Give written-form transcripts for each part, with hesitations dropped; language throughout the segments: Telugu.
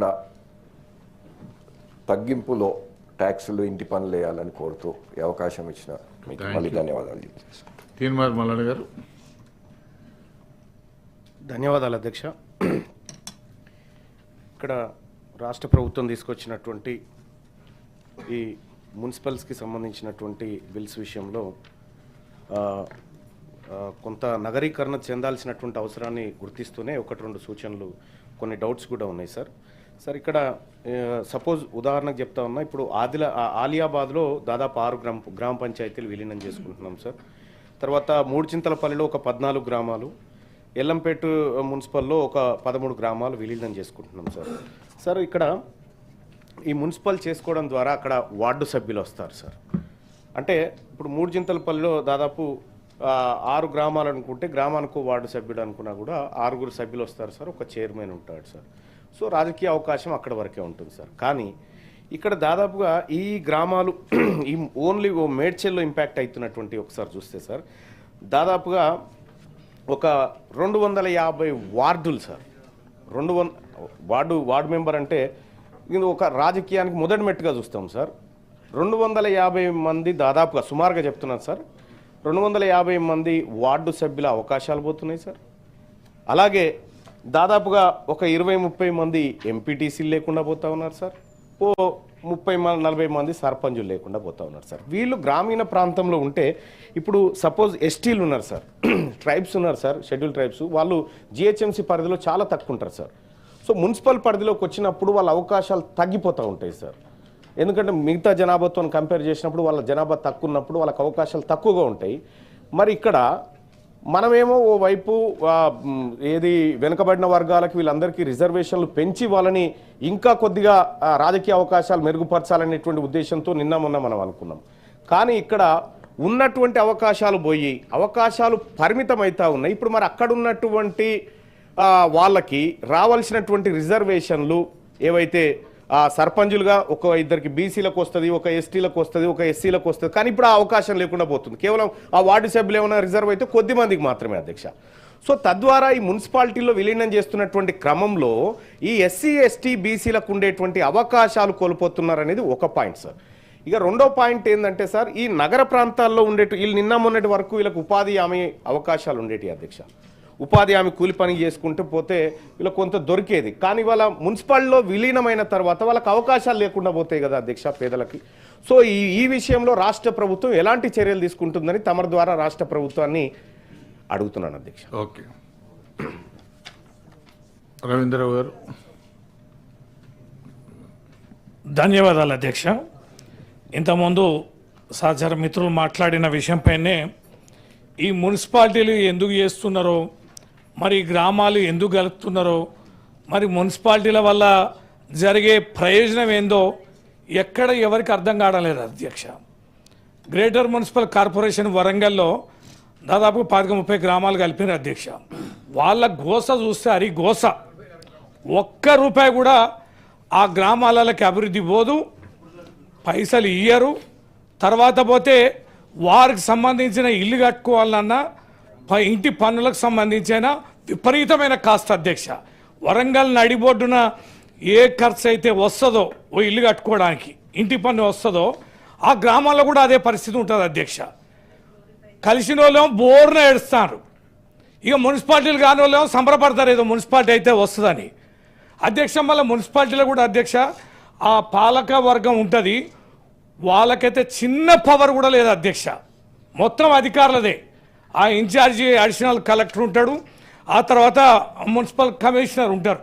తప్పకుండా తగ్గింపులో ట్యాక్సులు ఇంటి పనులు వేయాలని కోరుతూ ఈ అవకాశం ఇచ్చిన మీకు మళ్ళీ ధన్యవాదాలు. తీన్మార్ మల్లన్న గారు. ధన్యవాదాలు అధ్యక్ష. ఇక్కడ రాష్ట్ర ప్రభుత్వం తీసుకొచ్చినటువంటి ఈ మున్సిపల్స్కి సంబంధించినటువంటి బిల్స్ విషయంలో కొంత నగరీకరణ చెందాల్సినటువంటి అవసరాన్ని గుర్తిస్తూనే ఒకటి రెండు సూచనలు, కొన్ని డౌట్స్ కూడా ఉన్నాయి సార్. ఇక్కడ సపోజ్ ఉదాహరణకు చెప్తా ఉన్నా, ఇప్పుడు ఆలియాబాద్లో దాదాపు 6 గ్రామ పంచాయతీలు విలీనం చేసుకుంటున్నాం సార్. తర్వాత మూడుచింతలపల్లిలో ఒక 14 గ్రామాలు, ఎల్లంపేట మున్సిపల్లో ఒక 13 గ్రామాలు విలీనం చేసుకుంటున్నాం సార్. ఇక్కడ ఈ మున్సిపల్ చేసుకోవడం ద్వారా అక్కడ వార్డు సభ్యులు వస్తారు సార్. అంటే ఇప్పుడు మూడుచింతలపల్లిలో దాదాపు 6 గ్రామాలు అనుకుంటే గ్రామానికి వార్డు సభ్యుడు అనుకున్నా కూడా 6 సభ్యులు వస్తారు సార్, ఒక చైర్మన్ ఉంటాడు సార్. సో రాజకీయ అవకాశం అక్కడ వరకే ఉంటుంది సార్. కానీ ఇక్కడ దాదాపుగా ఈ గ్రామాలు ఈ ఓన్లీ మేడ్చల్లో ఇంపాక్ట్ అవుతున్నటువంటి ఒకసారి చూస్తే సార్, దాదాపుగా ఒక 250 వార్డులు సార్. 200 వార్డు మెంబర్ అంటే ఇది ఒక రాజకీయానికి మొదటి మెట్టుగా చూస్తాం సార్. 250 మంది దాదాపుగా సుమారుగా చెప్తున్నాను సార్, 250 మంది వార్డు సభ్యుల అవకాశాలు పోతున్నాయి సార్. అలాగే దాదాపుగా ఒక 20-30 మంది ఎంపీటీసీలు లేకుండా పోతా ఉన్నారు సార్. 30-40 మంది సర్పంచులు లేకుండా పోతా ఉన్నారు సార్. వీళ్ళు గ్రామీణ ప్రాంతంలో ఉంటే, ఇప్పుడు సపోజ్ ఎస్టీలు ఉన్నారు సార్, ట్రైబ్స్ ఉన్నారు సార్, షెడ్యూల్ ట్రైబ్స్, వాళ్ళు జిహెచ్ఎంసీ పరిధిలో చాలా తక్కువ ఉంటారు సార్. సో మున్సిపల్ పరిధిలోకి వచ్చినప్పుడు వాళ్ళ అవకాశాలు తగ్గిపోతూ ఉంటాయి సార్. ఎందుకంటే మిగతా జనాభాతో కంపేర్ చేసినప్పుడు వాళ్ళ జనాభా తక్కువ ఉన్నప్పుడు వాళ్ళకి అవకాశాలు తక్కువగా ఉంటాయి. మరి ఇక్కడ మనమేమో ఓ వైపు ఏది వెనుకబడిన వర్గాలకు వీళ్ళందరికీ రిజర్వేషన్లు పెంచి వాళ్ళని ఇంకా కొద్దిగా రాజకీయ అవకాశాలు మెరుగుపరచాలనేటువంటి ఉద్దేశంతో నిన్న మొన్న మనం అనుకున్నాం. కానీ ఇక్కడ ఉన్నటువంటి అవకాశాలు పోయి అవకాశాలు పరిమితమవుతా ఉన్నాయి. ఇప్పుడు మరి అక్కడ ఉన్నటువంటి వాళ్ళకి రావాల్సినటువంటి రిజర్వేషన్లు ఏవైతే సర్పంచులుగా ఒక 2 బీసీలకు వస్తుంది, ఒక ఎస్టీలకు వస్తుంది, ఒక ఎస్సీలకు వస్తుంది. కానీ ఇప్పుడు ఆ అవకాశం లేకుండా పోతుంది. కేవలం ఆ వార్డు సభ్యులు ఏమైనా రిజర్వ్ అయితే కొద్ది మందికి మాత్రమే అధ్యక్ష. సో తద్వారా ఈ మున్సిపాలిటీలో విలీనం చేస్తున్నటువంటి క్రమంలో ఈ ఎస్సీ ఎస్టీ బీసీలకు ఉండేటువంటి అవకాశాలు కోల్పోతున్నారనేది ఒక పాయింట్ సార్. ఇక రెండో పాయింట్ ఏంటంటే సార్, ఈ నగర ప్రాంతాల్లో వీళ్ళు నిన్న మొన్నటి వరకు వీళ్ళకి ఉపాధి హామీ అవకాశాలు ఉండేటి అధ్యక్ష. ఉపాధి హామీ కూలి పని చేసుకుంటూ పోతే వీళ్ళకి కొంత దొరికేది. కానీ వాళ్ళ మున్సిపాలిటీలో విలీనమైన తర్వాత వాళ్ళకి అవకాశాలు లేకుండా పోతాయి కదా అధ్యక్ష పేదలకి. సో ఈ విషయంలో రాష్ట్ర ప్రభుత్వం ఎలాంటి చర్యలు తీసుకుంటుందని తమ ద్వారా రాష్ట్ర ప్రభుత్వాన్ని అడుగుతున్నాను అధ్యక్ష. ఓకే, రవీంద్రరావు గారు. ధన్యవాదాలు అధ్యక్ష. ఇంతకుముందు సహచర మిత్రులు మాట్లాడిన విషయంపైనే ఈ మున్సిపాలిటీలు ఎందుకు చేస్తున్నారో, మరి గ్రామాలు ఎందుకు కలుపుతున్నారో, మరి మున్సిపాలిటీల వల్ల జరిగే ప్రయోజనం ఏందో ఎక్కడ ఎవరికి అర్థం కావడం అధ్యక్ష. గ్రేటర్ మున్సిపల్ కార్పొరేషన్ వరంగల్లో దాదాపు 30 గ్రామాలు కలిపినారు అధ్యక్ష. వాళ్ళ గోస చూస్తే అరి గోస. ₹1 కూడా ఆ గ్రామాలకి అభివృద్ధి పోదు, పైసలు ఇయ్యరు. తర్వాత పోతే వారికి సంబంధించిన ఇల్లు కట్టుకోవాలన్నా ఇంటి పన్నులకు సంబంధించిన విపరీతమైన కాస్ట్ అధ్యక్ష. వరంగల్ నడిబొడ్డున ఏ ఖర్చు అయితే వస్తుందో ఓ ఇల్లు కట్టుకోవడానికి ఇంటి పన్ను వస్తుందో ఆ గ్రామాల్లో కూడా అదే పరిస్థితి ఉంటుంది అధ్యక్ష. కలిసిన వాళ్ళేమో బోర్న ఏడుస్తారు, ఇక మున్సిపాలిటీలు కాని వాళ్ళేమో సంబరపడతారు ఏదో మున్సిపాలిటీ అయితే వస్తుందని అధ్యక్ష. మళ్ళీ మున్సిపాలిటీలో కూడా అధ్యక్ష ఆ పాలక వర్గం ఉంటుంది, వాళ్ళకైతే చిన్న పవర్ కూడా లేదు అధ్యక్ష. మొత్తం అధికారులదే. ఆ ఇన్ఛార్జి అడిషనల్ కలెక్టర్ ఉంటాడు, ఆ తర్వాత మున్సిపల్ కమిషనర్ ఉంటారు,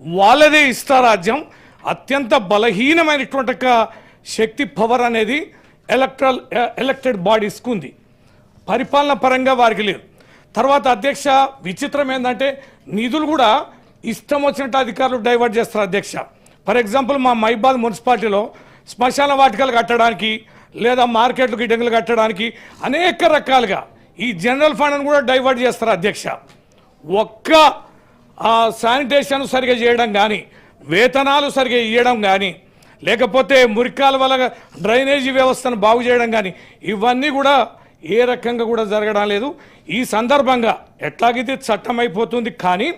వాళ్ళదే ఇష్టారాజ్యం. అత్యంత బలహీనమైనటువంటి శక్తి పవర్ అనేది ఎలక్టెడ్ బాడీస్కి ఉంది, పరిపాలన పరంగా వారికి లేదు. తర్వాత అధ్యక్ష విచిత్రం ఏంటంటే నిధులు కూడా ఇష్టం వచ్చినట్టు అధికారులు డైవర్ట్ చేస్తారు అధ్యక్ష. ఫర్ ఎగ్జాంపుల్ మా మైబాద్ మున్సిపాలిటీలో శ్మశాన వాటికలు కట్టడానికి లేదా మార్కెట్లు గిడ్డంగులు కట్టడానికి అనేక రకాలుగా ఈ జనరల్ ఫండ్ను కూడా డైవర్ట్ చేస్తారు అధ్యక్ష. ఒక్క శానిటేషన్ సరిగా చేయడం కానీ, వేతనాలు సరిగా ఇవ్వడం కానీ, లేకపోతే మురికాల వల్ల డ్రైనేజీ వ్యవస్థను బాగు చేయడం కానీ ఇవన్నీ కూడా ఏ రకంగా కూడా జరగడం లేదు. ఈ సందర్భంగా ఎట్లాగైతే చట్టం అయిపోతుంది, కానీ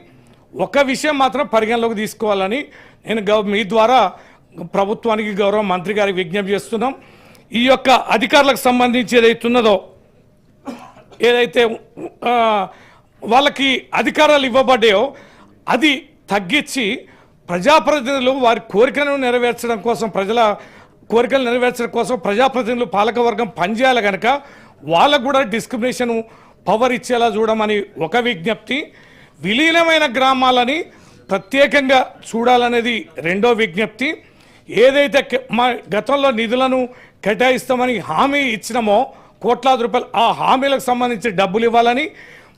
ఒక విషయం మాత్రం పరిగణలోకి తీసుకోవాలని నేను మీ ద్వారా ప్రభుత్వానికి గౌరవ మంత్రి గారికి విజ్ఞప్తి చేస్తున్నాం. ఈ యొక్క అధికారులకు సంబంధించి ఏదైతున్నదో ఏదైతే వాళ్ళకి అధికారాలు ఇవ్వబడ్డాయో అది తగ్గించి ప్రజాప్రతినిధులు వారి కోరికలను నెరవేర్చడం కోసం, ప్రజల కోరికలు నెరవేర్చడం కోసం ప్రజాప్రతినిధులు పాలకవర్గం పనిచేయాలి కనుక వాళ్ళకు కూడా డిస్క్రిమినేషన్ పవర్ ఇచ్చేలా చూడమని ఒక విజ్ఞప్తి. విలీనమైన గ్రామాలని ప్రత్యేకంగా చూడాలనేది రెండో విజ్ఞప్తి. ఏదైతే మా గతంలో నిధులను కేటాయిస్తామని హామీ ఇచ్చినామో కోట్లాది రూపాయలు, ఆ హామీలకు సంబంధించి డబ్బులు ఇవ్వాలని,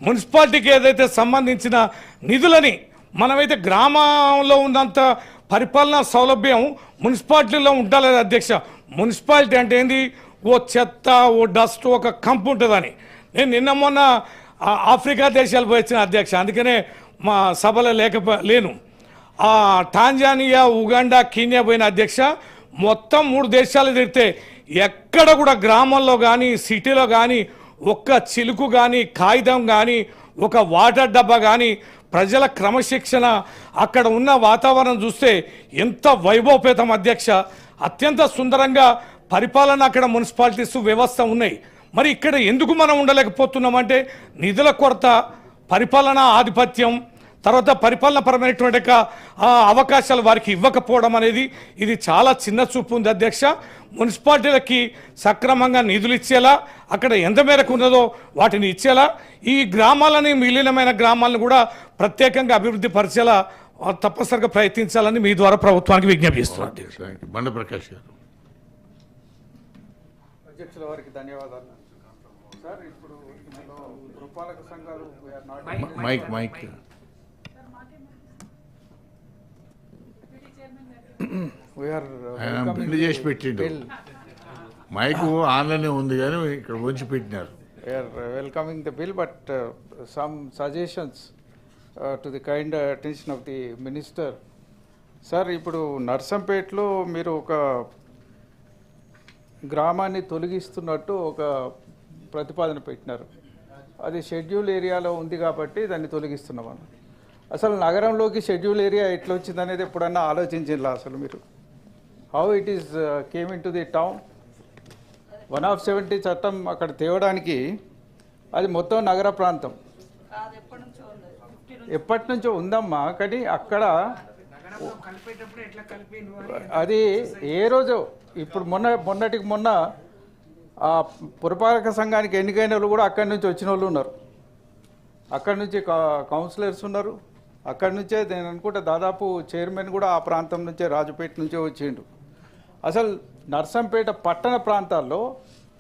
మున్సిపాలిటీకి ఏదైతే సంబంధించిన నిధులని మనమైతే గ్రామంలో ఉన్నంత పరిపాలనా సౌలభ్యం మున్సిపాలిటీలో ఉండాలి అధ్యక్ష. మున్సిపాలిటీ అంటే ఏంది, ఓ చెత్త, ఓ డస్ట్, ఒక కంపు ఉంటుందని. నేను నిన్న మొన్న ఆఫ్రికా దేశాలు పోయి వచ్చిన అధ్యక్ష, అందుకనే మా సభలో లేను. టాంజానియా, ఉగాండా, కీన్యా పోయిన అధ్యక్ష. మొత్తం 3 దేశాలు తిరిగితే ఎక్కడ కూడా గ్రామంలో కానీ సిటీలో కానీ ఒక్క చిలుకు కానీ కాగితం కానీ ఒక వాటర్ డబ్బా కానీ ప్రజల క్రమశిక్షణ, అక్కడ ఉన్న వాతావరణం చూస్తే ఎంత వైభవపేతం అధ్యక్ష. అత్యంత సుందరంగా పరిపాలన అక్కడ మున్సిపాలిటీస్ వ్యవస్థ ఉన్నాయి. మరి ఇక్కడ ఎందుకు మనం ఉండలేకపోతున్నామంటే నిధుల కొరత, పరిపాలనా ఆధిపత్యం, తర్వాత పరిపాలనపరమైనటువంటి అవకాశాలు వారికి ఇవ్వకపోవడం అనేది ఇది చాలా చిన్న చూపు ఉంది అధ్యక్ష. మున్సిపాలిటీలకి సక్రమంగా నిధులు ఇచ్చేలా, అక్కడ ఎంత మేరకు ఉన్నదో వాటిని ఇచ్చేలా, ఈ గ్రామాలని, విలీనమైన గ్రామాలను కూడా ప్రత్యేకంగా అభివృద్ధి పరిచేలా తప్పనిసరిగా ప్రయత్నించాలని మీ ద్వారా ప్రభుత్వానికి విజ్ఞప్తి చేస్తున్నాను. Thank you. బండ ప్రకాష్ గారు. అధ్యక్షుల వారికి ధన్యవాదాలు. సార్, ఇప్పుడు ఇందులో పురపాలక సంఘాలు మైక్ ఆయన బిల్లు చేసి పెట్టిండు. మైకు ఆన్లైన్ ఉంది కానీ ఇక్కడ ఉంచి పెట్టినారు. welcoming the bill, but some suggestions to the kind attention of the minister. Sir, ఇప్పుడు నర్సంపేటలో మీరు ఒక గ్రామాన్ని తొలగిస్తున్నట్టు ఒక ప్రతిపాదన పెట్టినారు. అది షెడ్యూల్ ఏరియాలో ఉంది కాబట్టి దాన్ని తొలగిస్తున్నామని. అసలు నగరంలోకి షెడ్యూల్ ఏరియా ఎట్లా వచ్చింది అనేది ఎప్పుడన్నా ఆలోచించిందా అసలు మీరు? How it is came in to the town? 170 చట్టం అక్కడ తేవడానికి అది మొత్తం నగర ప్రాంతం ఎప్పటి నుంచో ఉందమ్మా. కానీ అక్కడ అది ఏ రోజు, ఇప్పుడు మొన్నటికి మొన్న ఆ పురపాలక సంఘానికి ఎన్నికైన వాళ్ళు కూడా అక్కడి నుంచి వచ్చిన వాళ్ళు ఉన్నారు, అక్కడి నుంచి కౌన్సిలర్స్ ఉన్నారు, అక్కడి నుంచే నేను అనుకుంటే దాదాపు చైర్మన్ కూడా ఆ ప్రాంతం నుంచే, రాజుపేట నుంచే వచ్చిండు. అసలు నర్సంపేట పట్టణ ప్రాంతాల్లో